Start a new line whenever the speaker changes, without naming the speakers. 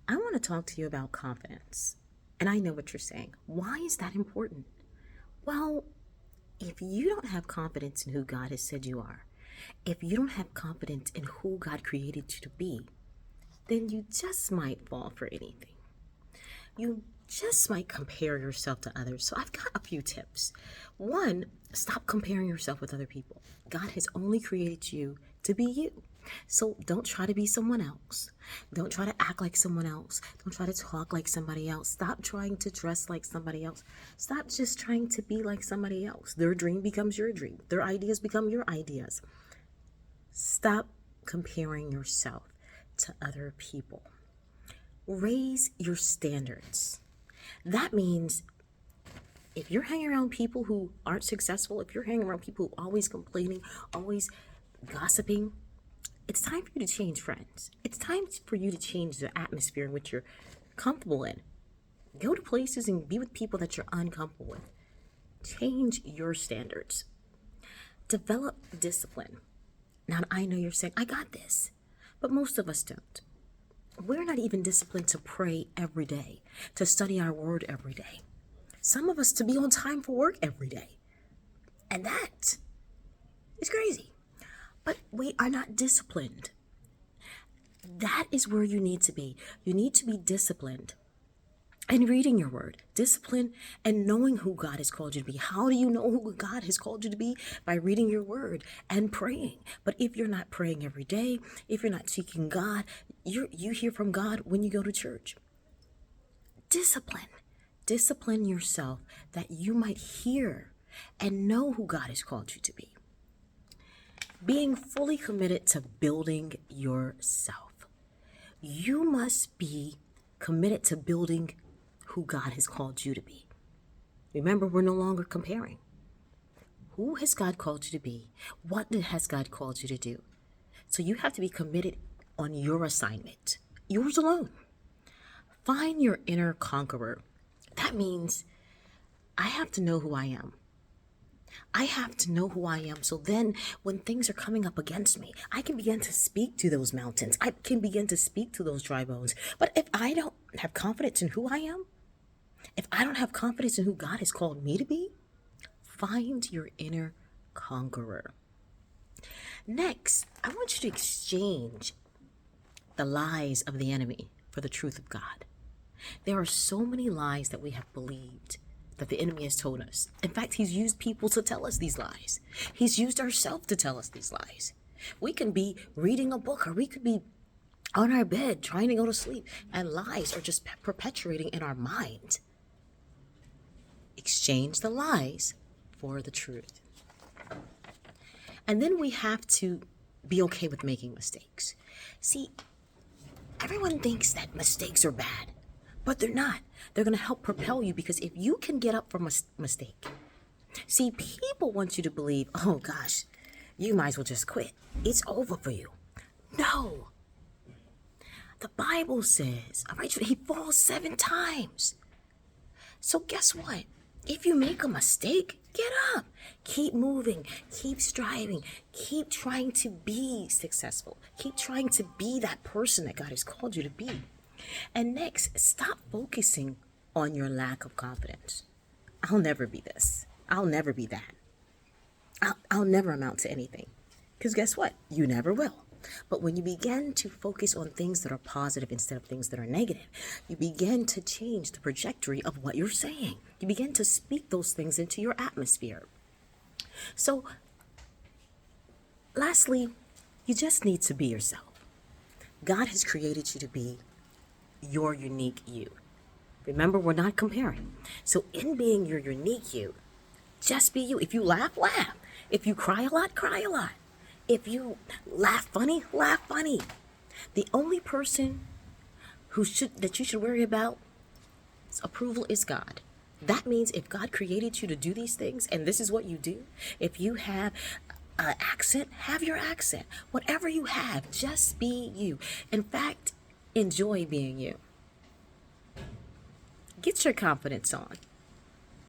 I want to talk to you about confidence. And I know what you're saying. Why is that important? Well, if you don't have confidence in who God has said you are, if you don't have confidence in who God created you to be, then you just might fall for anything. You just might compare yourself to others. So I've got a few tips. One, stop comparing yourself with other people. God has only created you to be you. So don't try to be someone else. Don't try to act like someone else. Don't try to talk like somebody else. Stop trying to dress like somebody else. Stop just trying to be like somebody else. Their dream becomes your dream. Their ideas become your ideas. Stop comparing yourself to other people. Raise your standards. That means if you're hanging around people who aren't successful, if you're hanging around people who are always complaining, always gossiping, it's time for you to change friends. It's time for you to change the atmosphere in which you're comfortable in. Go to places and be with people that you're uncomfortable with. Change your standards. Develop discipline. Now, I know you're saying, I got this, but most of us don't. We're not even disciplined to pray every day, to study our word every day. Some of us to be on time for work every day. And that is crazy. But we are not disciplined. That is where you need to be. You need to be disciplined and reading your word, discipline and knowing who God has called you to be. How do you know who God has called you to be? By reading your word and praying. But if you're not praying every day, if you're not seeking God, you hear from God when you go to church. Discipline yourself that you might hear and know who God has called you to be. Being fully committed to building yourself. You must be committed to building who God has called you to be. Remember, we're no longer comparing. Who has God called you to be? What has God called you to do? So you have to be committed on your assignment, yours alone. Find your inner conqueror. That means I have to know who I am. I have to know who I am. So then when things are coming up against me, I can begin to speak to those mountains. I can begin to speak to those dry bones. But if I don't have confidence in who I am, if I don't have confidence in who God has called me to be, find your inner conqueror. Next, I want you to exchange the lies of the enemy for the truth of God. There are so many lies that we have believed that the enemy has told us. In fact, he's used people to tell us these lies. He's used ourselves to tell us these lies. We can be reading a book or we could be on our bed trying to go to sleep and lies are just perpetuating in our mind. Exchange the lies for the truth. And then we have to be okay with making mistakes. See, everyone thinks that mistakes are bad, but they're not. They're going to help propel you because if you can get up from a mistake, see, people want you to believe, oh gosh, you might as well just quit. It's over for you. No. The Bible says, all right, he falls 7 times. So guess what? If you make a mistake, get up. Keep moving. Keep striving. Keep trying to be successful. Keep trying to be that person that God has called you to be. And next, stop focusing on your lack of confidence. I'll never be this. I'll never be that. I'll never amount to anything. Because guess what? You never will. But when you begin to focus on things that are positive instead of things that are negative, you begin to change the trajectory of what you're saying. You begin to speak those things into your atmosphere. So, lastly, you just need to be yourself. God has created you to be your unique you. Remember, we're not comparing. So in being your unique you, just be you. If you laugh, laugh. If you cry a lot, cry a lot. If you laugh funny, laugh funny. The only person that you should worry about approval is God. That means if God created you to do these things, and this is what you do, if you have an accent, have your accent. Whatever you have, just be you. In fact, enjoy being you. Get your confidence on.